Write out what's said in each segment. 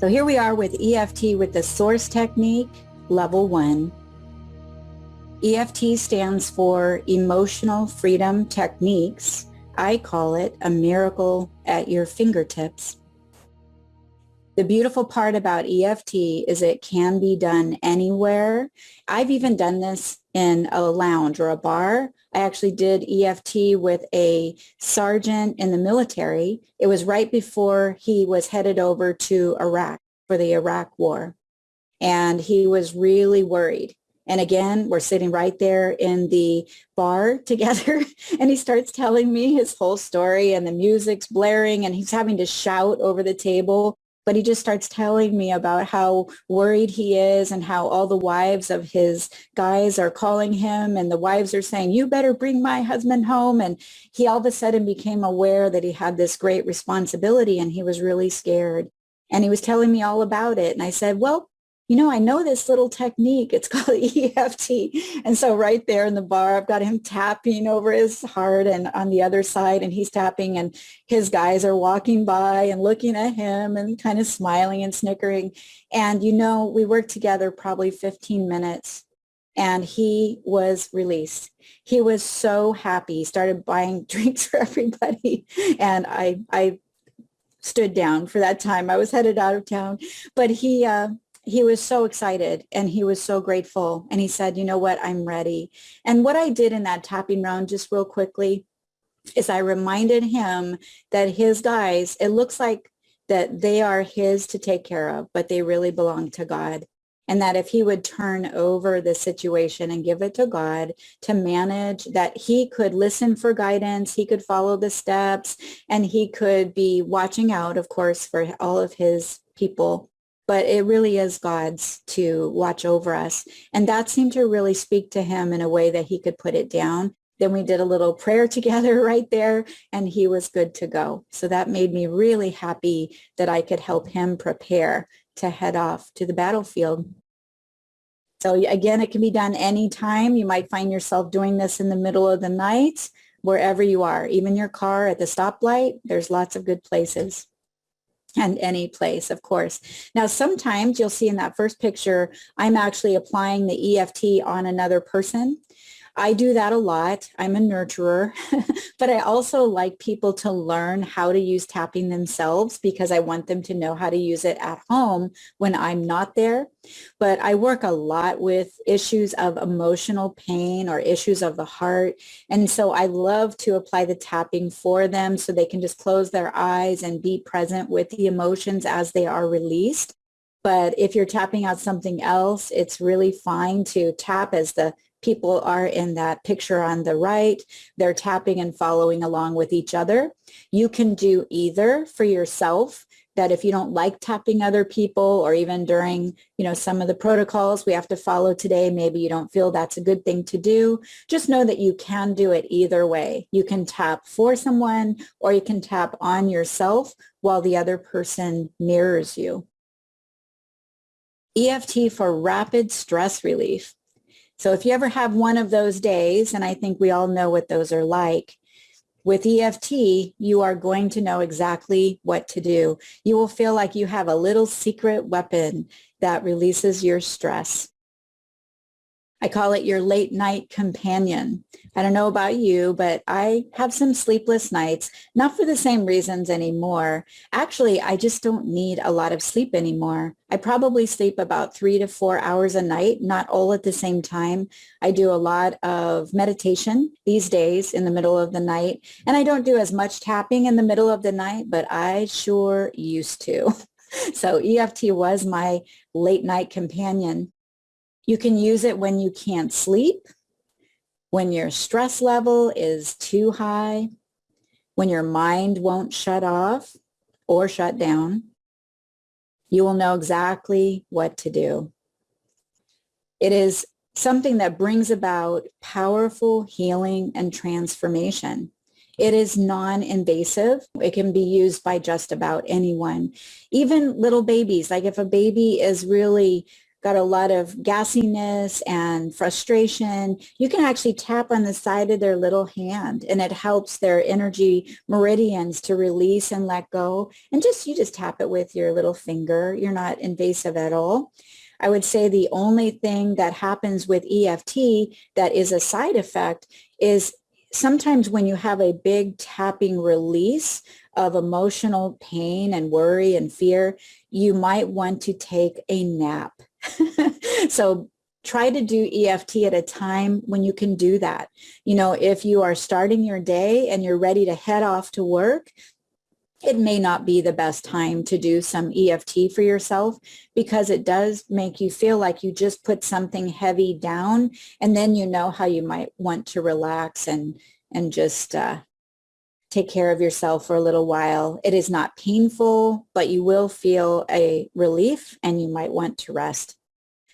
So here we are with EFT with the Source Technique, Level 1. EFT stands for Emotional Freedom Techniques. I call it a miracle at your fingertips. The beautiful part about EFT is it can be done anywhere. I've even done this in a lounge or a bar. I actually did EFT with a sergeant in the military. It was right before he was headed over to Iraq for the Iraq War. And he was really worried. And again, we're sitting right there in the bar together, and he starts telling me his whole story, and the music's blaring, and he's having to shout over the table. But he just starts telling me about how worried he is and how all the wives of his guys are calling him, and the wives are saying, "You better bring my husband home." And he all of a sudden became aware that he had this great responsibility, and he was really scared. And he was telling me all about it. And I said, well, I know this little technique. It's called EFT. And so right there in the bar, I've got him tapping over his heart and on the other side, and he's tapping, and his guys are walking by and looking at him and kind of smiling and snickering. And, we worked together probably 15 minutes, and he was released. He was so happy. He started buying drinks for everybody. And I stood down for that time. I was headed out of town, but he was so excited, and he was so grateful. And he said, "You know what? I'm ready." And what I did in that tapping round, just real quickly, is I reminded him that his guys, it looks like that they are his to take care of, but they really belong to God. And that if he would turn over the situation and give it to God to manage, that he could listen for guidance, he could follow the steps, and he could be watching out, of course, for all of his people. But it really is God's to watch over us. And that seemed to really speak to him in a way that he could put it down. Then we did a little prayer together right there, and he was good to go. So that made me really happy that I could help him prepare to head off to the battlefield. So again, it can be done anytime. You might find yourself doing this in the middle of the night, wherever you are, even your car at the stoplight. There's lots of good places. And any place, of course. Now, sometimes you'll see in that first picture, I'm actually applying the EFT on another person. I do that a lot. I'm a nurturer, but I also like people to learn how to use tapping themselves, because I want them to know how to use it at home when I'm not there. But I work a lot with issues of emotional pain or issues of the heart. And so I love to apply the tapping for them so they can just close their eyes and be present with the emotions as they are released. But if you're tapping out something else, it's really fine to tap as the people are in that picture on the right. They're tapping and following along with each other. You can do either for yourself, that if you don't like tapping other people, or even during, some of the protocols we have to follow today, maybe you don't feel that's a good thing to do. Just know that you can do it either way. You can tap for someone, or you can tap on yourself while the other person mirrors you. EFT for rapid stress relief. So if you ever have one of those days, and I think we all know what those are like, with EFT, you are going to know exactly what to do. You will feel like you have a little secret weapon that releases your stress. I call it your late night companion. I don't know about you, but I have some sleepless nights, not for the same reasons anymore. Actually, I just don't need a lot of sleep anymore. I probably sleep about 3 to 4 hours a night, not all at the same time. I do a lot of meditation these days in the middle of the night, and I don't do as much tapping in the middle of the night, but I sure used to. So EFT was my late night companion. You can use it when you can't sleep, when your stress level is too high, when your mind won't shut off or shut down. You will know exactly what to do. It is something that brings about powerful healing and transformation. It is non-invasive. It can be used by just about anyone, even little babies. Like if a baby is really got a lot of gassiness and frustration, you can actually tap on the side of their little hand and it helps their energy meridians to release and let go. And you just tap it with your little finger. You're not invasive at all. I would say the only thing that happens with EFT that is a side effect is sometimes when you have a big tapping release of emotional pain and worry and fear, you might want to take a nap. So try to do EFT at a time when you can do that. If you are starting your day and you're ready to head off to work, it may not be the best time to do some EFT for yourself because it does make you feel like you just put something heavy down, and then you know how you might want to relax and just take care of yourself for a little while. It is not painful, but you will feel a relief and you might want to rest.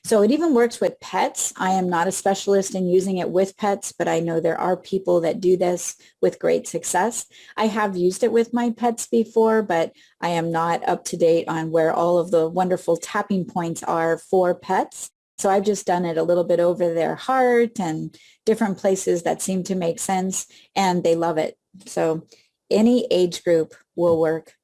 So it even works with pets. I am not a specialist in using it with pets, but I know there are people that do this with great success. I have used it with my pets before, but I am not up to date on where all of the wonderful tapping points are for pets. So I've just done it a little bit over their heart and different places that seem to make sense, and they love it. So any age group will work.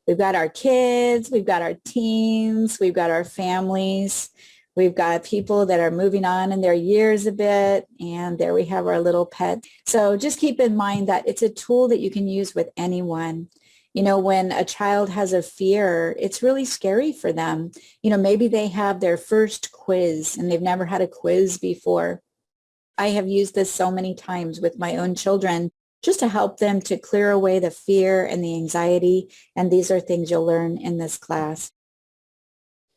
We've got our kids, we've got our teens, we've got our families, we've got people that are moving on in their years a bit, and there we have our little pet. So just keep in mind that it's a tool that you can use with anyone. When a child has a fear, it's really scary for them. Maybe they have their first quiz and they've never had a quiz before. I have used this so many times with my own children just to help them to clear away the fear and the anxiety. And these are things you'll learn in this class.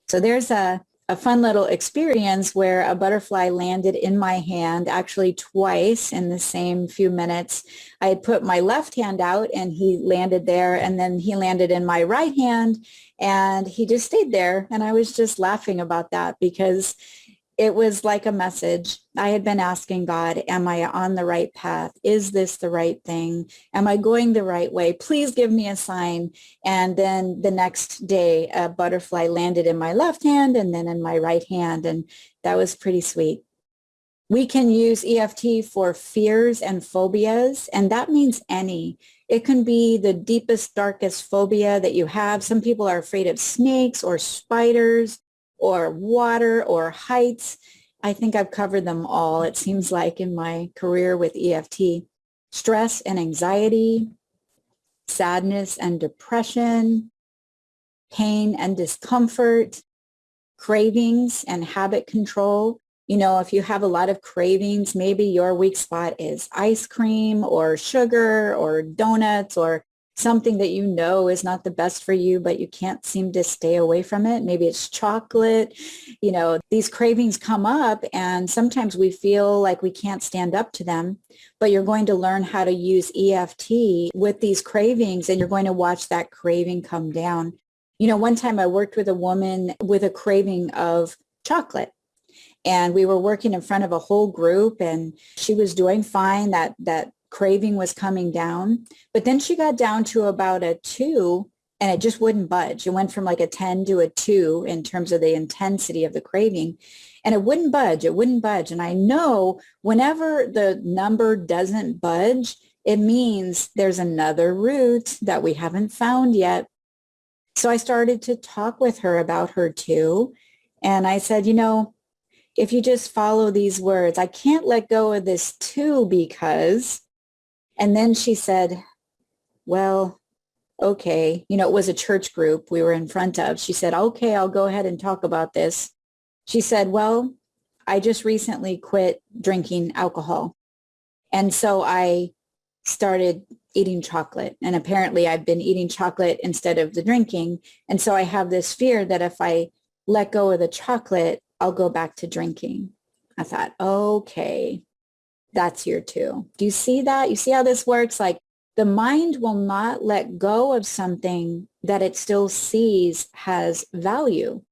So there's a fun little experience where a butterfly landed in my hand actually twice in the same few minutes. I had put my left hand out and he landed there, and then he landed in my right hand and he just stayed there. And I was just laughing about that because it was like a message. I had been asking God, am I on the right path? Is this the right thing? Am I going the right way? Please give me a sign. And then the next day, a butterfly landed in my left hand and then in my right hand. And that was pretty sweet. We can use EFT for fears and phobias, and that means any. It can be the deepest, darkest phobia that you have. Some people are afraid of snakes or spiders or water or heights. I think I've covered them all, it seems like, in my career with EFT. Stress and anxiety, sadness and depression, pain and discomfort, cravings and habit control. If you have a lot of cravings, maybe your weak spot is ice cream or sugar or donuts or something that is not the best for you, but you can't seem to stay away from it. Maybe it's chocolate. These cravings come up and sometimes we feel like we can't stand up to them, but you're going to learn how to use EFT with these cravings and you're going to watch that craving come down. One time I worked with a woman with a craving of chocolate. And we were working in front of a whole group and she was doing fine. That craving was coming down. But then she got down to about a 2 and it just wouldn't budge. It went from like a 10 to a 2 in terms of the intensity of the craving. And it wouldn't budge. It wouldn't budge. And I know whenever the number doesn't budge, it means there's another route that we haven't found yet. So I started to talk with her about her 2. And I said, if you just follow these words, I can't let go of this 2 because, and then she said, well, okay, it was a church group we were in front of. She said, okay, I'll go ahead and talk about this. She said, well, I just recently quit drinking alcohol. And so I started eating chocolate. And apparently I've been eating chocolate instead of the drinking. And so I have this fear that if I let go of the chocolate, I'll go back to drinking. I thought, okay, that's your 2. Do you see that? You see how this works? Like the mind will not let go of something that it still sees has value.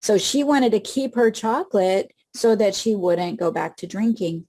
So she wanted to keep her chocolate so that she wouldn't go back to drinking.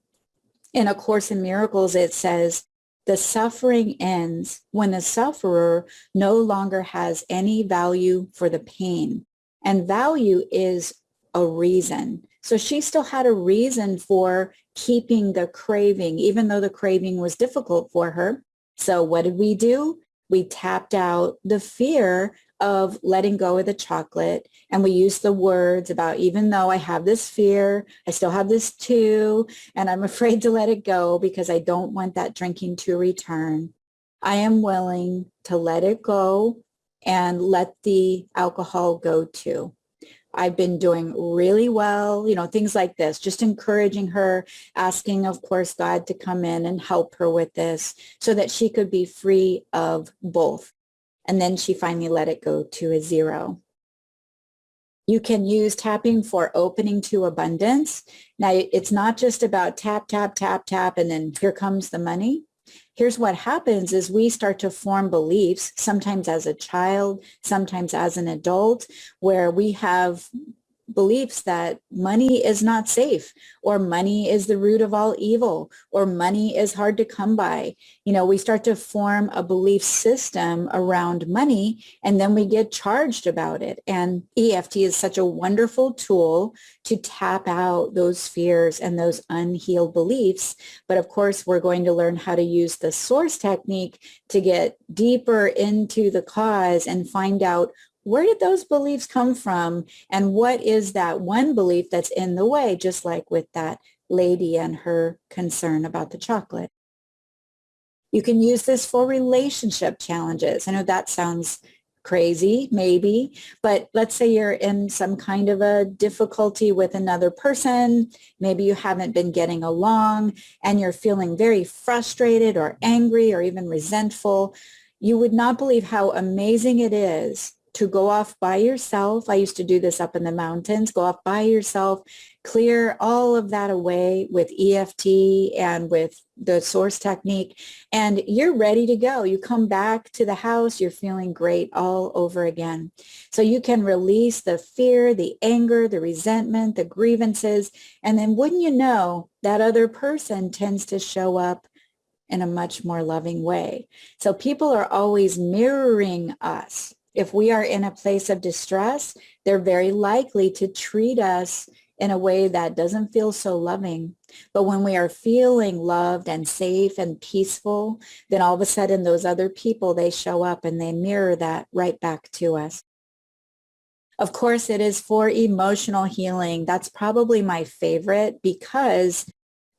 In A Course in Miracles, it says, the suffering ends when the sufferer no longer has any value for the pain. And value is a reason. So she still had a reason for keeping the craving, even though the craving was difficult for her. So what did we do? We tapped out the fear of letting go of the chocolate. And we used the words about, even though I have this fear, I still have this too, and I'm afraid to let it go because I don't want that drinking to return. I am willing to let it go and let the alcohol go too. I've been doing really well, things like this, just encouraging her, asking, of course, God to come in and help her with this so that she could be free of both. And then she finally let it go to a zero. You can use tapping for opening to abundance. Now, it's not just about tap, tap, tap, tap, and then here comes the money. Here's what happens is we start to form beliefs, sometimes as a child, sometimes as an adult, where we have beliefs that money is not safe, or money is the root of all evil, or money is hard to come by. We start to form a belief system around money, and then we get charged about it. And EFT is such a wonderful tool to tap out those fears and those unhealed beliefs. But of course, we're going to learn how to use the source technique to get deeper into the cause and find out, where did those beliefs come from? And what is that one belief that's in the way, just like with that lady and her concern about the chocolate? You can use this for relationship challenges. I know that sounds crazy, maybe, but let's say you're in some kind of a difficulty with another person. Maybe you haven't been getting along and you're feeling very frustrated or angry or even resentful. You would not believe how amazing it is to go off by yourself. I used to do this up in the mountains, go off by yourself, clear all of that away with EFT and with the source technique, and you're ready to go. You come back to the house, you're feeling great all over again. So you can release the fear, the anger, the resentment, the grievances, and then wouldn't you know, that other person tends to show up in a much more loving way. So people are always mirroring us. If we are in a place of distress, they're very likely to treat us in a way that doesn't feel so loving. But when we are feeling loved and safe and peaceful, then all of a sudden those other people, they show up and they mirror that right back to us. Of course, it is for emotional healing. That's probably my favorite because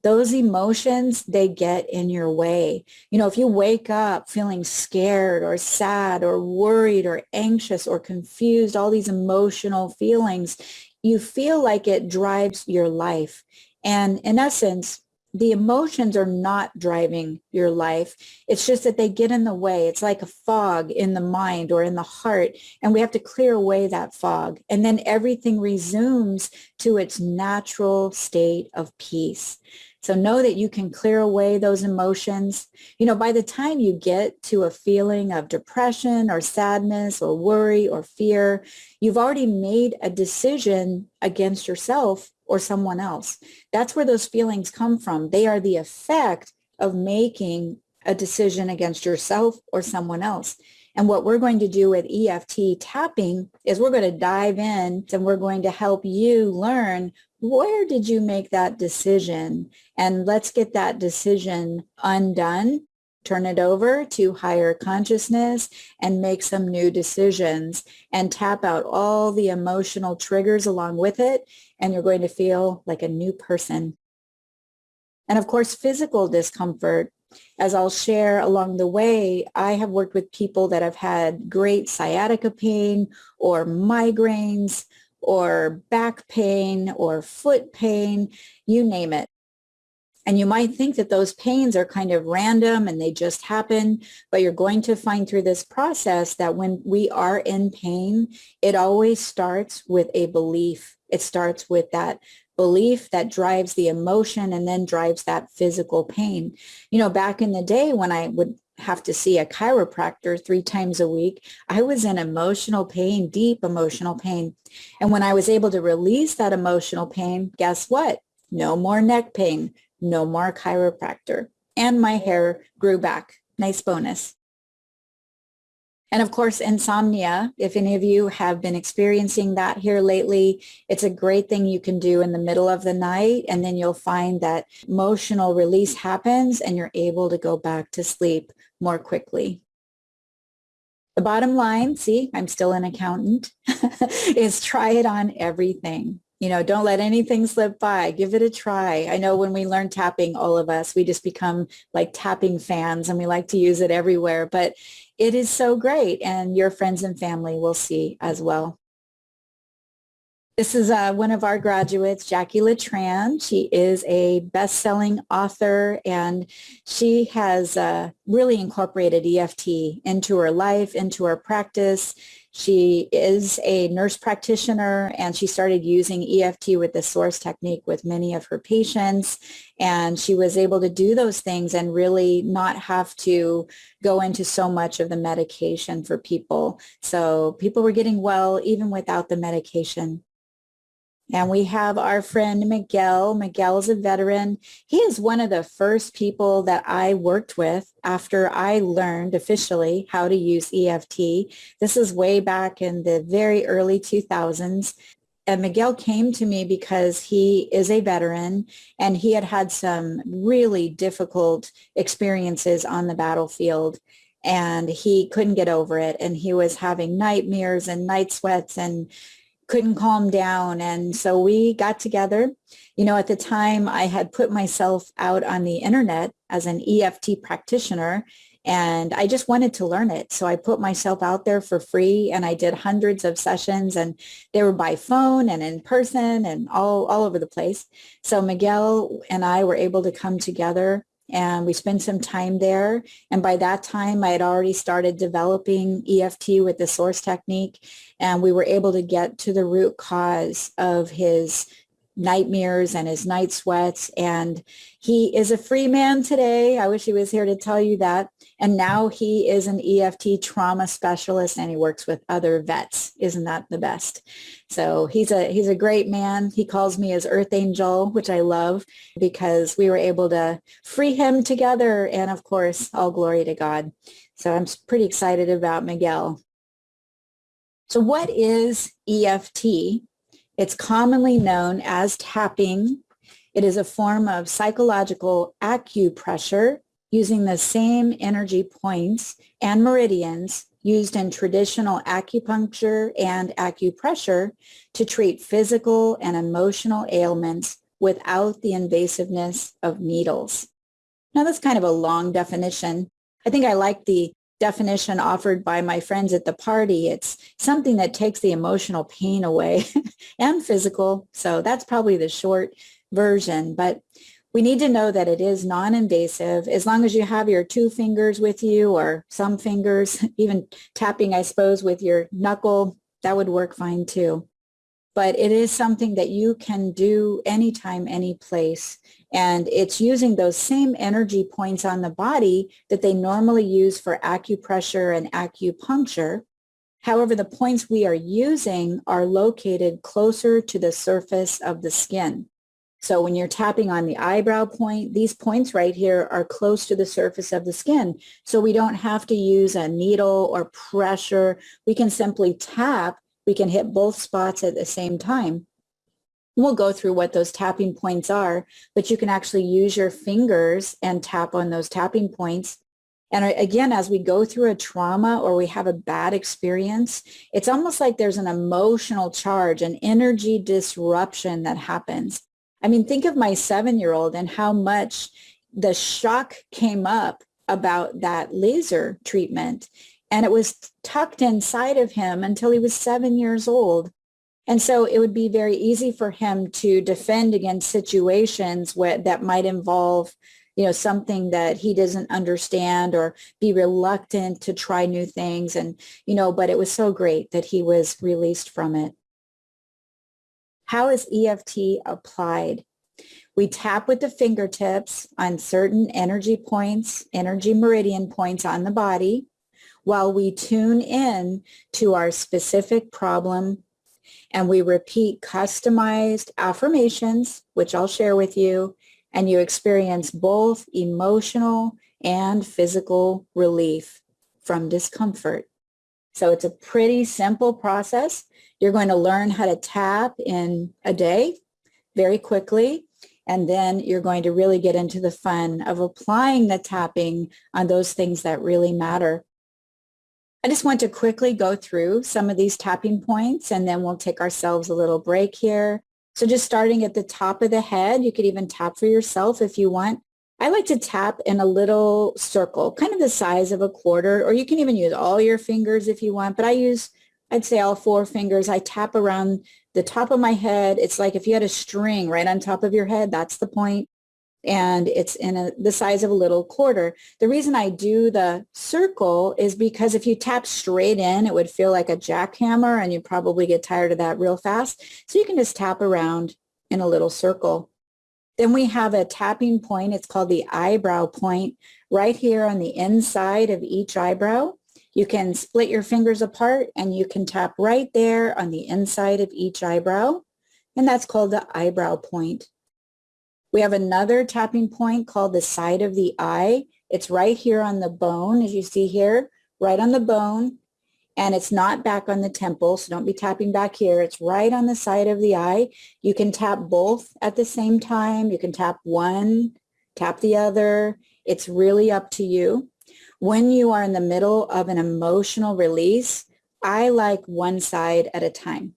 those emotions, they get in your way. If you wake up feeling scared or sad or worried or anxious or confused, all these emotional feelings, you feel like it drives your life. And in essence, the emotions are not driving your life. It's just that they get in the way. It's like a fog in the mind or in the heart, and we have to clear away that fog. And then everything resumes to its natural state of peace. So know that you can clear away those emotions. By the time you get to a feeling of depression or sadness or worry or fear, you've already made a decision against yourself or someone else. That's where those feelings come from. They are the effect of making a decision against yourself or someone else. And what we're going to do with EFT tapping is we're going to dive in and we're going to help you learn, where did you make that decision? And let's get that decision undone, turn it over to higher consciousness and make some new decisions and tap out all the emotional triggers along with it. And you're going to feel like a new person. And of course, physical discomfort, as I'll share along the way, I have worked with people that have had great sciatica pain or migraines or back pain or foot pain, you name it. And you might think that those pains are kind of random and they just happen, but you're going to find through this process that when we are in pain, it always starts with a belief. It starts with that belief that drives the emotion and then drives that physical pain. Back in the day when I would have to see a chiropractor 3 times a week, I was in emotional pain, deep emotional pain. And when I was able to release that emotional pain, guess what? No more neck pain, no more chiropractor. And my hair grew back. Nice bonus. And of course, insomnia, if any of you have been experiencing that here lately, it's a great thing you can do in the middle of the night. And then you'll find that emotional release happens and you're able to go back to sleep more quickly. The bottom line, see, I'm still an accountant, is try it on everything. Don't let anything slip by. Give it a try. I know when we learn tapping, all of us, we just become like tapping fans and we like to use it everywhere. But it is so great, and your friends and family will see as well. This is one of our graduates, Jackie Latran. She is a best-selling author, and she has really incorporated EFT into her life, into her practice. She is a nurse practitioner, and she started using EFT with the source technique with many of her patients. And she was able to do those things and really not have to go into so much of the medication for people. So people were getting well even without the medication. And we have our friend Miguel. Miguel is a veteran. He is one of the first people that I worked with after I learned officially how to use EFT. This is way back in the very early 2000s. And Miguel came to me because he is a veteran and he had had some really difficult experiences on the battlefield. And he couldn't get over it. And he was having nightmares and night sweats and couldn't calm down. And so we got together. At the time I had put myself out on the internet as an EFT practitioner, and I just wanted to learn it. So I put myself out there for free, and I did hundreds of sessions, and they were by phone and in person and all over the place. So Miguel and I were able to come together, and we spent some time there. And by that time, I had already started developing EFT with the source technique, and we were able to get to the root cause of his nightmares and his night sweats. And he is a free man today. I wish he was here to tell you that. And now he is an EFT trauma specialist, and he works with other vets. Isn't that the best? So he's a great man. He calls me his earth angel, which I love because we were able to free him together. And of course, all glory to God. So I'm pretty excited about Miguel. So what is EFT? It's commonly known as tapping. It is a form of psychological acupressure using the same energy points and meridians used in traditional acupuncture and acupressure to treat physical and emotional ailments without the invasiveness of needles. Now, that's kind of a long definition. I think I like the definition offered by my friends at the party. It's something that takes the emotional pain away and physical. So that's probably the short version. But we need to know that it is non-invasive as long as you have your 2 fingers with you, or some fingers, even tapping, I suppose, with your knuckle, that would work fine too. But it is something that you can do anytime, any place. And it's using those same energy points on the body that they normally use for acupressure and acupuncture. However, the points we are using are located closer to the surface of the skin. So when you're tapping on the eyebrow point, these points right here are close to the surface of the skin. So we don't have to use a needle or pressure. We can simply tap. We can hit both spots at the same time. We'll go through what those tapping points are, but you can actually use your fingers and tap on those tapping points. And again, as we go through a trauma or we have a bad experience, it's almost like there's an emotional charge, an energy disruption that happens. I mean, think of my 7-year-old and how much the shock came up about that laser treatment. And it was tucked inside of him until he was 7 years old. And so it would be very easy for him to defend against situations that might involve, something that he doesn't understand, or be reluctant to try new things. And, but it was so great that he was released from it. How is EFT applied? We tap with the fingertips on certain energy points, energy meridian points on the body, while we tune in to our specific problem, and we repeat customized affirmations, which I'll share with you, and you experience both emotional and physical relief from discomfort. So it's a pretty simple process. You're going to learn how to tap in a day very quickly. And then you're going to really get into the fun of applying the tapping on those things that really matter. I just want to quickly go through some of these tapping points, and then we'll take ourselves a little break here. So just starting at the top of the head, you could even tap for yourself if you want. I like to tap in a little circle, kind of the size of a quarter, or you can even use all your fingers if you want, but I'd say all 4 fingers. I tap around the top of my head. It's like if you had a string right on top of your head, that's the point. And it's in the size of a little quarter. The reason I do the circle is because if you tap straight in, it would feel like a jackhammer, and you probably get tired of that real fast. So you can just tap around in a little circle. Then we have a tapping point. It's called the eyebrow point right here on the inside of each eyebrow. You can split your fingers apart and you can tap right there on the inside of each eyebrow. And that's called the eyebrow point. We have another tapping point called the side of the eye. It's right here on the bone, as you see here, right on the bone. And it's not back on the temple, so don't be tapping back here. It's right on the side of the eye. You can tap both at the same time. You can tap one, tap the other. It's really up to you. When you are in the middle of an emotional release, I like one side at a time.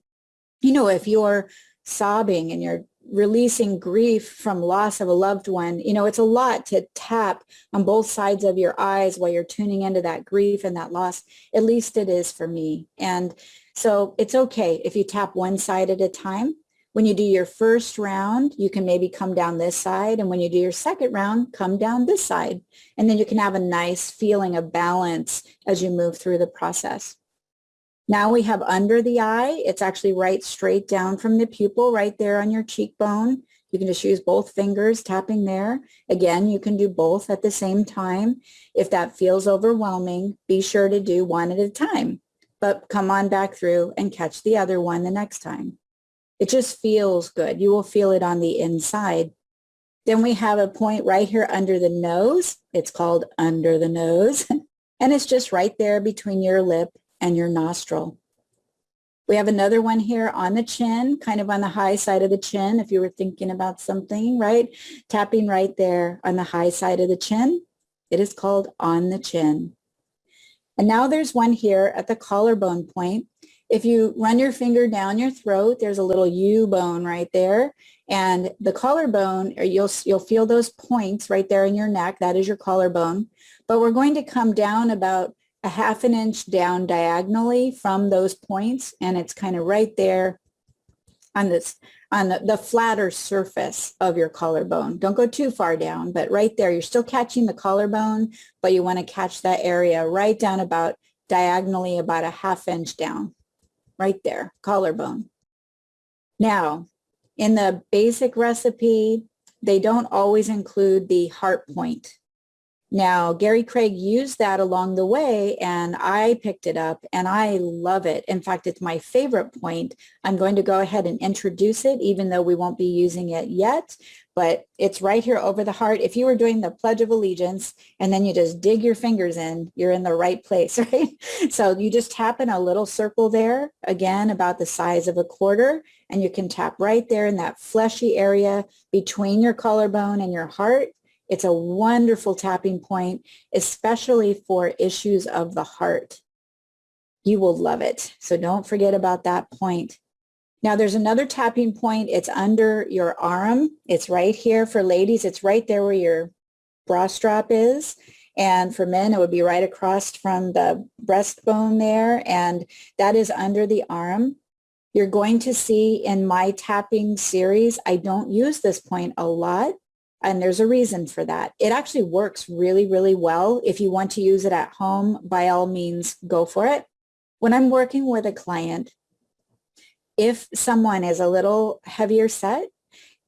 You know, if you're sobbing and you're releasing grief from loss of a loved one, you know, it's a lot to tap on both sides of your eyes while you're tuning into that grief and that loss. At least it is for me. And so it's okay if you tap one side at a time. When you do your first round, you can maybe come down this side. And when you do your second round, come down this side. And then you can have a nice feeling of balance as you move through the process. Now we have under the eye. It's actually right straight down from the pupil, right there on your cheekbone. You can just use both fingers tapping there. Again, you can do both at the same time. If that feels overwhelming, be sure to do one at a time, but come on back through and catch the other one the next time. It just feels good. You will feel it on the inside. Then we have a point right here under the nose. It's called under the nose, and it's just right there between your lip and your nostril. We have another one here on the chin, kind of on the high side of the chin, if you were thinking about something, right? Tapping right there on the high side of the chin. It is called on the chin. And now there's one here at the collarbone point. If you run your finger down your throat, there's a little U bone right there. And the collarbone, or you'll feel those points right there in your neck. That is your collarbone. But we're going to come down about a 1/2 inch down diagonally from those points, and it's kind of right there on the flatter surface of your collarbone. Don't go too far down, but right there, you're still catching the collarbone, but you want to catch that area right down about diagonally about a 1/2 inch down, right there, collarbone. Now, in the basic recipe, they don't always include the heart point. Now, Gary Craig used that along the way, and I picked it up, and I love it. In fact, it's my favorite point. I'm going to go ahead and introduce it, even though we won't be using it yet, but it's right here over the heart. If you were doing the Pledge of Allegiance, and then you just dig your fingers in, you're in the right place, right? So you just tap in a little circle there, again, about the size of a quarter, and you can tap right there in that fleshy area between your collarbone and your heart. It's a wonderful tapping point, especially for issues of the heart. You will love it. So don't forget about that point. Now there's another tapping point. It's under your arm. It's right here for ladies. It's right there where your bra strap is. And for men, it would be right across from the breastbone there. And that is under the arm. You're going to see in my tapping series, I don't use this point a lot. And there's a reason for that. It actually works really, really well. If you want to use it at home, by all means, go for it. When I'm working with a client, if someone is a little heavier set,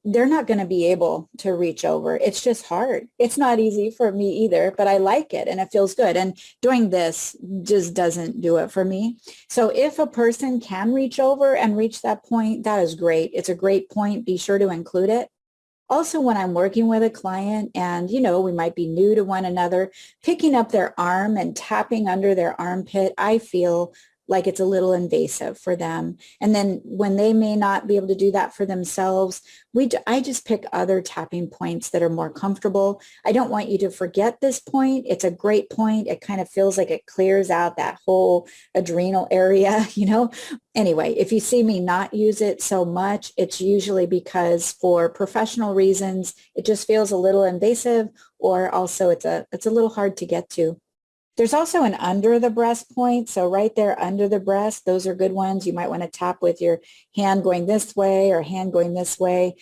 they're not going to be able to reach over. It's just hard. It's not easy for me either, but I like it and it feels good. And doing this just doesn't do it for me. So if a person can reach over and reach that point, that is great. It's a great point. Be sure to include it. Also, when I'm working with a client and, we might be new to one another, picking up their arm and tapping under their armpit, I feel like it's a little invasive for them. And then when they may not be able to do that for themselves, I just pick other tapping points that are more comfortable. I don't want you to forget this point. It's a great point. It kind of feels like it clears out that whole adrenal area, Anyway, if you see me not use it so much, it's usually because for professional reasons, it just feels a little invasive, or also it's a little hard to get to. There's also an under the breast point. So right there under the breast, those are good ones. You might want to tap with your hand going this way or hand going this way.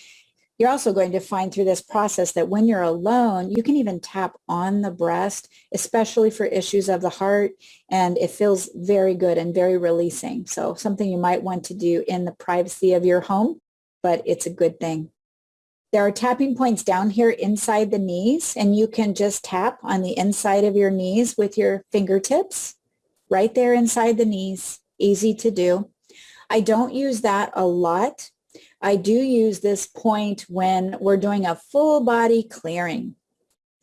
You're also going to find through this process that when you're alone, you can even tap on the breast, especially for issues of the heart. And it feels very good and very releasing. So something you might want to do in the privacy of your home, but it's a good thing. There are tapping points down here inside the knees, and you can just tap on the inside of your knees with your fingertips right there inside the knees. Easy to do. I don't use that a lot. I do use this point when we're doing a full body clearing.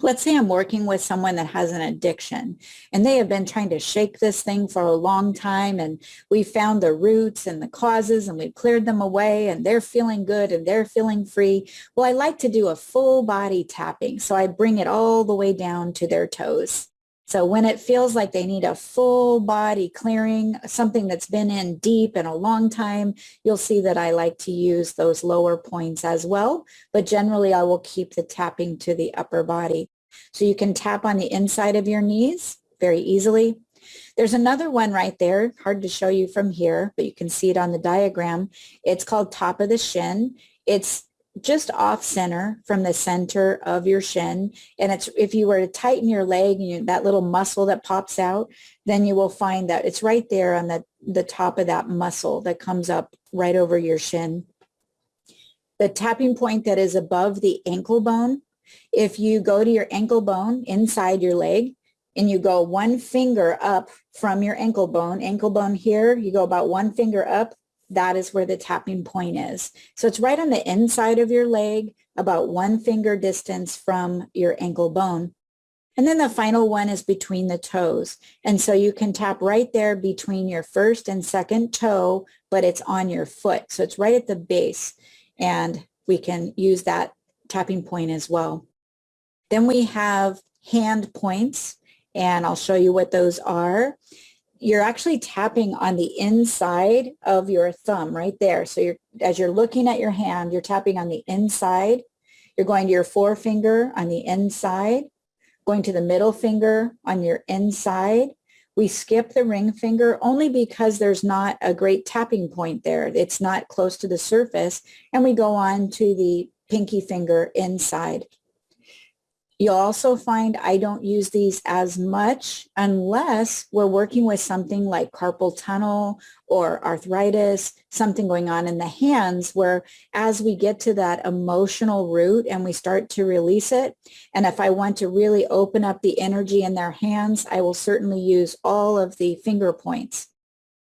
Let's say I'm working with someone that has an addiction and they have been trying to shake this thing for a long time, and we found the roots and the causes and we've cleared them away and they're feeling good and they're feeling free. Well, I like to do a full body tapping. So I bring it all the way down to their toes. So when it feels like they need a full body clearing, something that's been in deep in a long time, you'll see that I like to use those lower points as well. But generally, I will keep the tapping to the upper body. So you can tap on the inside of your knees very easily. There's another one right there, hard to show you from here, but you can see it on the diagram. It's called top of the shin. It's just off center from the center of your shin. And it's, if you were to tighten your leg and that little muscle that pops out, then you will find that it's right there on the top of that muscle that comes up right over your shin. The tapping point that is above the ankle bone, if you go to your ankle bone inside your leg and you go one finger up from your ankle bone here, you go about one finger up, that is where the tapping point is. So it's right on the inside of your leg, about one finger distance from your ankle bone. And then the final one is between the toes. And so you can tap right there between your first and second toe, but it's on your foot. So it's right at the base. And we can use that tapping point as well. Then we have hand points, and I'll show you what those are. You're actually tapping on the inside of your thumb right there. So as you're looking at your hand, you're tapping on the inside. You're going to your forefinger on the inside, going to the middle finger on your inside. We skip the ring finger only because there's not a great tapping point there. It's not close to the surface. And we go on to the pinky finger inside. You'll also find I don't use these as much unless we're working with something like carpal tunnel or arthritis, something going on in the hands, where as we get to that emotional root and we start to release it, and if I want to really open up the energy in their hands, I will certainly use all of the finger points.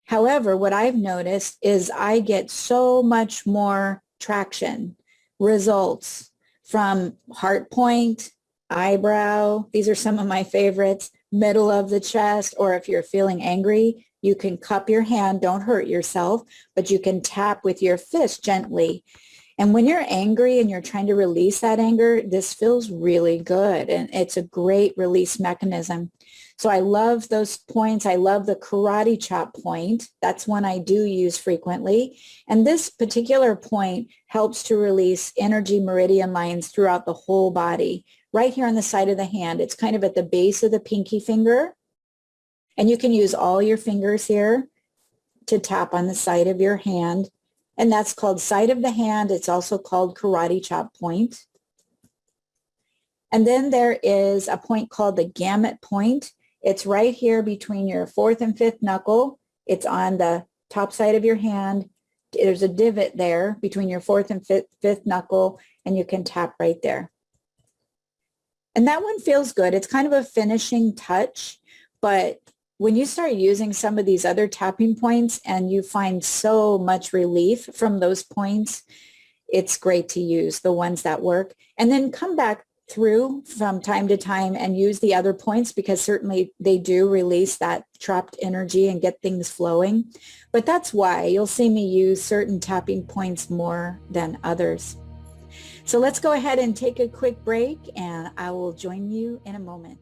However, what I've noticed is I get so much more traction, results from heart point, eyebrow. These are some of my favorites. Middle of the chest, or if you're feeling angry, you can cup your hand. Don't hurt yourself, but you can tap with your fist gently. And when you're angry and you're trying to release that anger, this feels really good. And it's a great release mechanism. So I love those points. I love the karate chop point. That's one I do use frequently. And this particular point helps to release energy meridian lines throughout the whole body. Right here on the side of the hand, it's kind of at the base of the pinky finger. And you can use all your fingers here to tap on the side of your hand. And that's called side of the hand. It's also called karate chop point. And then there is a point called the gamut point. It's right here between your fourth and fifth knuckle. It's on the top side of your hand. There's a divot there between your fourth and fifth knuckle, and you can tap right there. And that one feels good. It's kind of a finishing touch, but when you start using some of these other tapping points and you find so much relief from those points, it's great to use the ones that work, and then come back through from time to time and use the other points, because certainly they do release that trapped energy and get things flowing. But that's why you'll see me use certain tapping points more than others. So let's go ahead and take a quick break, and I will join you in a moment.